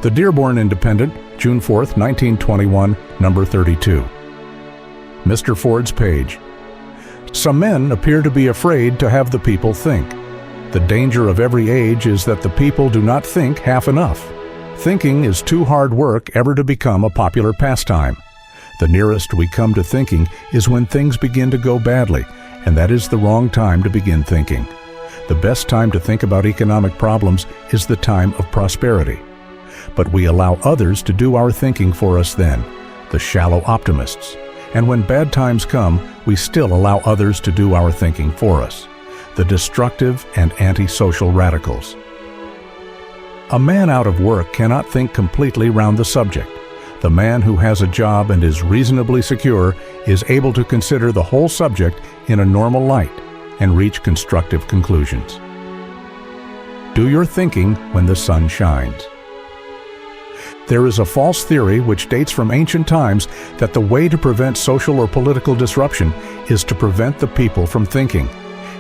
The Dearborn Independent, June 4, 1921, number 32. Mr. Ford's page. Some men appear to be afraid to have the people think. The danger of every age is that the people do not think half enough. Thinking is too hard work ever to become a popular pastime. The nearest we come to thinking is when things begin to go badly, and that is the wrong time to begin thinking. The best time to think about economic problems is the time of prosperity. But we allow others to do our thinking for us then, the shallow optimists. And when bad times come, we still allow others to do our thinking for us, the destructive and antisocial radicals. A man out of work cannot think completely round the subject. The man who has a job and is reasonably secure is able to consider the whole subject in a normal light and reach constructive conclusions. Do your thinking when the sun shines. There is a false theory which dates from ancient times that the way to prevent social or political disruption is to prevent the people from thinking.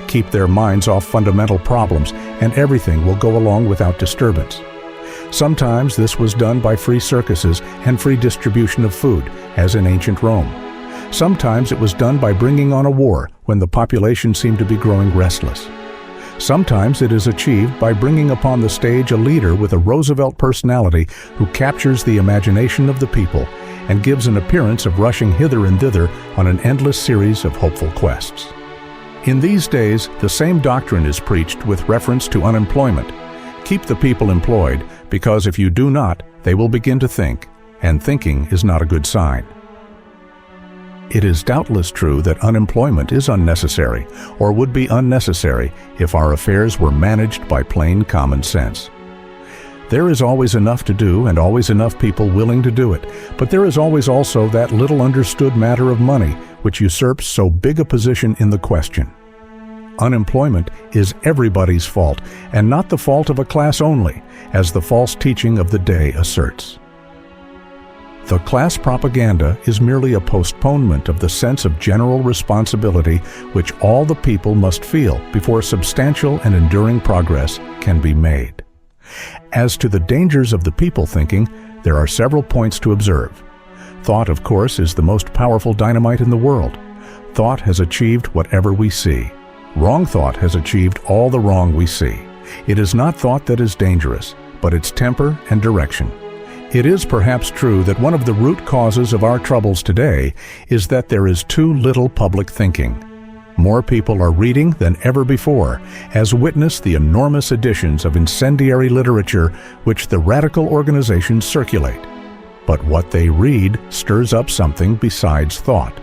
Keep their minds off fundamental problems and everything will go along without disturbance. Sometimes this was done by free circuses and free distribution of food, as in ancient Rome. Sometimes it was done by bringing on a war when the population seemed to be growing restless. Sometimes it is achieved by bringing upon the stage a leader with a Roosevelt personality who captures the imagination of the people and gives an appearance of rushing hither and thither on an endless series of hopeful quests. In these days, the same doctrine is preached with reference to unemployment. Keep the people employed, because if you do not, they will begin to think, and thinking is not a good sign. It is doubtless true that unemployment is unnecessary, or would be unnecessary if our affairs were managed by plain common sense. There is always enough to do and always enough people willing to do it, but there is always also that little understood matter of money which usurps so big a position in the question. Unemployment is everybody's fault, and not the fault of a class only, as the false teaching of the day asserts. The class propaganda is merely a postponement of the sense of general responsibility which all the people must feel before substantial and enduring progress can be made. As to the dangers of the people thinking, there are several points to observe. Thought, of course, is the most powerful dynamite in the world. Thought has achieved whatever we see. Wrong thought has achieved all the wrong we see. It is not thought that is dangerous, but its temper and direction. It is perhaps true that one of the root causes of our troubles today is that there is too little public thinking. More people are reading than ever before, as witness the enormous editions of incendiary literature which the radical organizations circulate. But what they read stirs up something besides thought.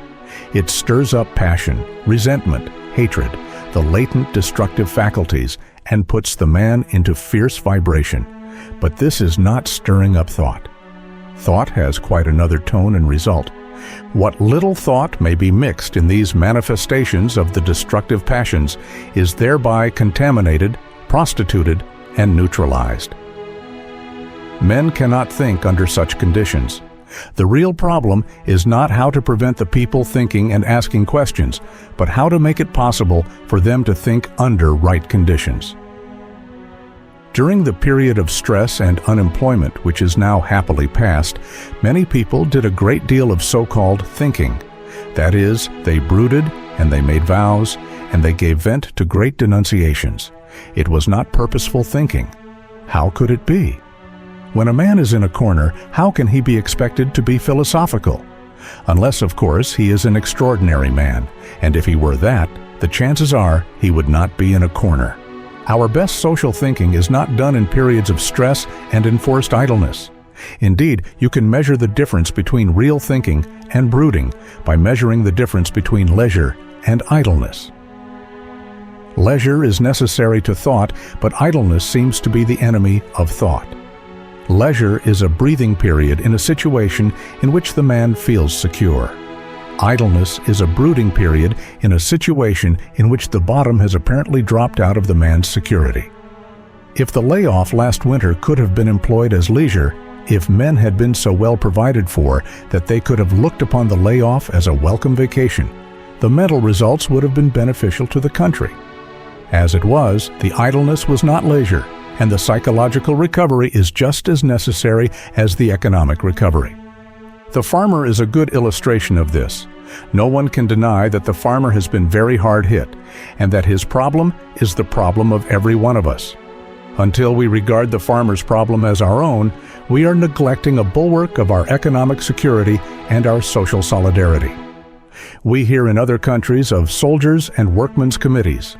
It stirs up passion, resentment, hatred, the latent destructive faculties, and puts the man into fierce vibration. But this is not stirring up thought. Thought has quite another tone and result. What little thought may be mixed in these manifestations of the destructive passions is thereby contaminated, prostituted, and neutralized. Men cannot think under such conditions. The real problem is not how to prevent the people thinking and asking questions, but how to make it possible for them to think under right conditions. During the period of stress and unemployment, which is now happily past, many people did a great deal of so-called thinking. That is, they brooded, and they made vows, and they gave vent to great denunciations. It was not purposeful thinking. How could it be? When a man is in a corner, how can he be expected to be philosophical? Unless, of course, he is an extraordinary man, and if he were that, the chances are he would not be in a corner. Our best social thinking is not done in periods of stress and enforced idleness. Indeed, you can measure the difference between real thinking and brooding by measuring the difference between leisure and idleness. Leisure is necessary to thought, but idleness seems to be the enemy of thought. Leisure is a breathing period in a situation in which the man feels secure. Idleness is a brooding period in a situation in which the bottom has apparently dropped out of the man's security. If the layoff last winter could have been employed as leisure, if men had been so well provided for that they could have looked upon the layoff as a welcome vacation, the mental results would have been beneficial to the country. As it was, the idleness was not leisure, and the psychological recovery is just as necessary as the economic recovery. The farmer is a good illustration of this. No one can deny that the farmer has been very hard hit, and that his problem is the problem of every one of us. Until we regard the farmer's problem as our own, we are neglecting a bulwark of our economic security and our social solidarity. We hear in other countries of soldiers and workmen's committees.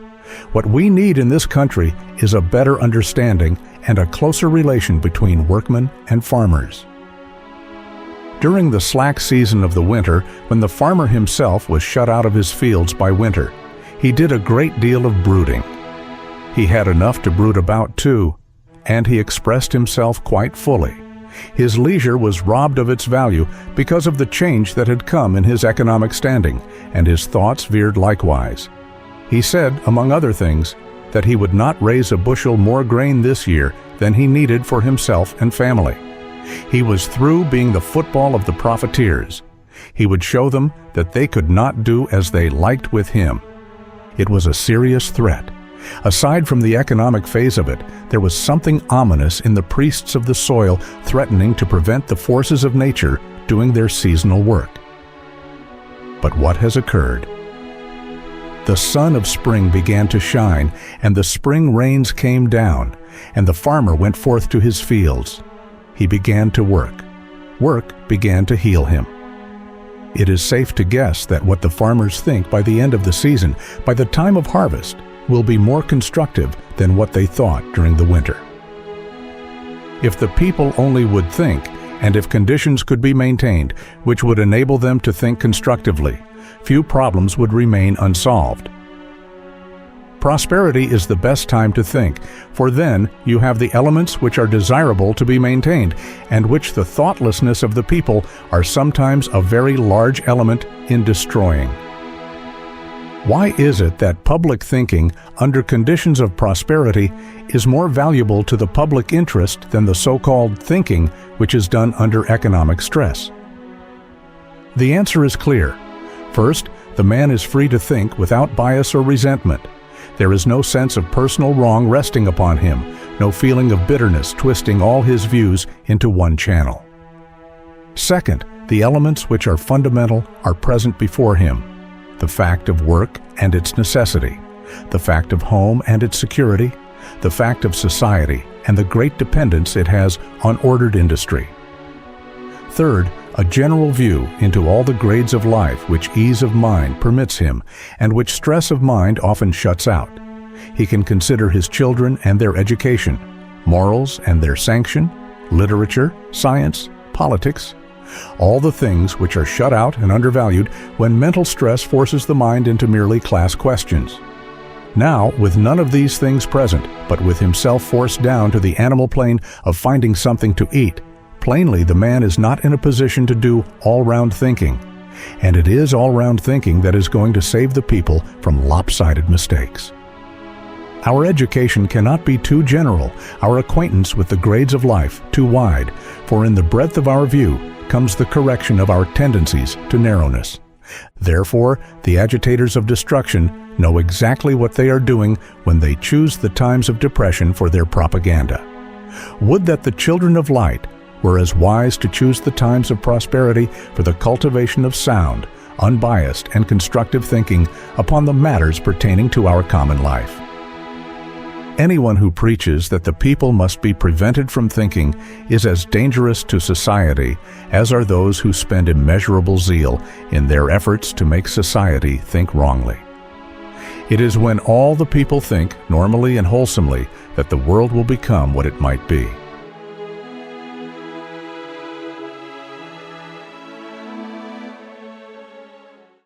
What we need in this country is a better understanding and a closer relation between workmen and farmers. During the slack season of the winter, when the farmer himself was shut out of his fields by winter, he did a great deal of brooding. He had enough to brood about too, and he expressed himself quite fully. His leisure was robbed of its value because of the change that had come in his economic standing, and his thoughts veered likewise. He said, among other things, that he would not raise a bushel more grain this year than he needed for himself and family. He was through being the football of the profiteers. He would show them that they could not do as they liked with him. It was a serious threat. Aside from the economic phase of it, there was something ominous in the priests of the soil threatening to prevent the forces of nature doing their seasonal work. But what has occurred? The sun of spring began to shine, and the spring rains came down, and the farmer went forth to his fields. He began to work. Work began to heal him. It is safe to guess that what the farmers think by the end of the season, by the time of harvest, will be more constructive than what they thought during the winter. If the people only would think, and if conditions could be maintained which would enable them to think constructively, few problems would remain unsolved. Prosperity is the best time to think, for then you have the elements which are desirable to be maintained, and which the thoughtlessness of the people are sometimes a very large element in destroying. Why is it that public thinking under conditions of prosperity is more valuable to the public interest than the so-called thinking which is done under economic stress? The answer is clear. First, the man is free to think without bias or resentment. There is no sense of personal wrong resting upon him, no feeling of bitterness twisting all his views into one channel. Second, the elements which are fundamental are present before him: the fact of work and its necessity, the fact of home and its security, the fact of society and the great dependence it has on ordered industry. Third, a general view into all the grades of life which ease of mind permits him, and which stress of mind often shuts out. He can consider his children and their education, morals and their sanction, literature, science, politics, all the things which are shut out and undervalued when mental stress forces the mind into merely class questions. Now, with none of these things present, but with himself forced down to the animal plane of finding something to eat, plainly the man is not in a position to do all-round thinking, and it is all-round thinking that is going to save the people from lopsided mistakes. Our education cannot be too general, our acquaintance with the grades of life too wide, for in the breadth of our view comes the correction of our tendencies to narrowness. Therefore, the agitators of destruction know exactly what they are doing when they choose the times of depression for their propaganda. Would that the children of light were as wise to choose the times of prosperity for the cultivation of sound, unbiased, and constructive thinking upon the matters pertaining to our common life. Anyone who preaches that the people must be prevented from thinking is as dangerous to society as are those who spend immeasurable zeal in their efforts to make society think wrongly. It is when all the people think normally and wholesomely that the world will become what it might be.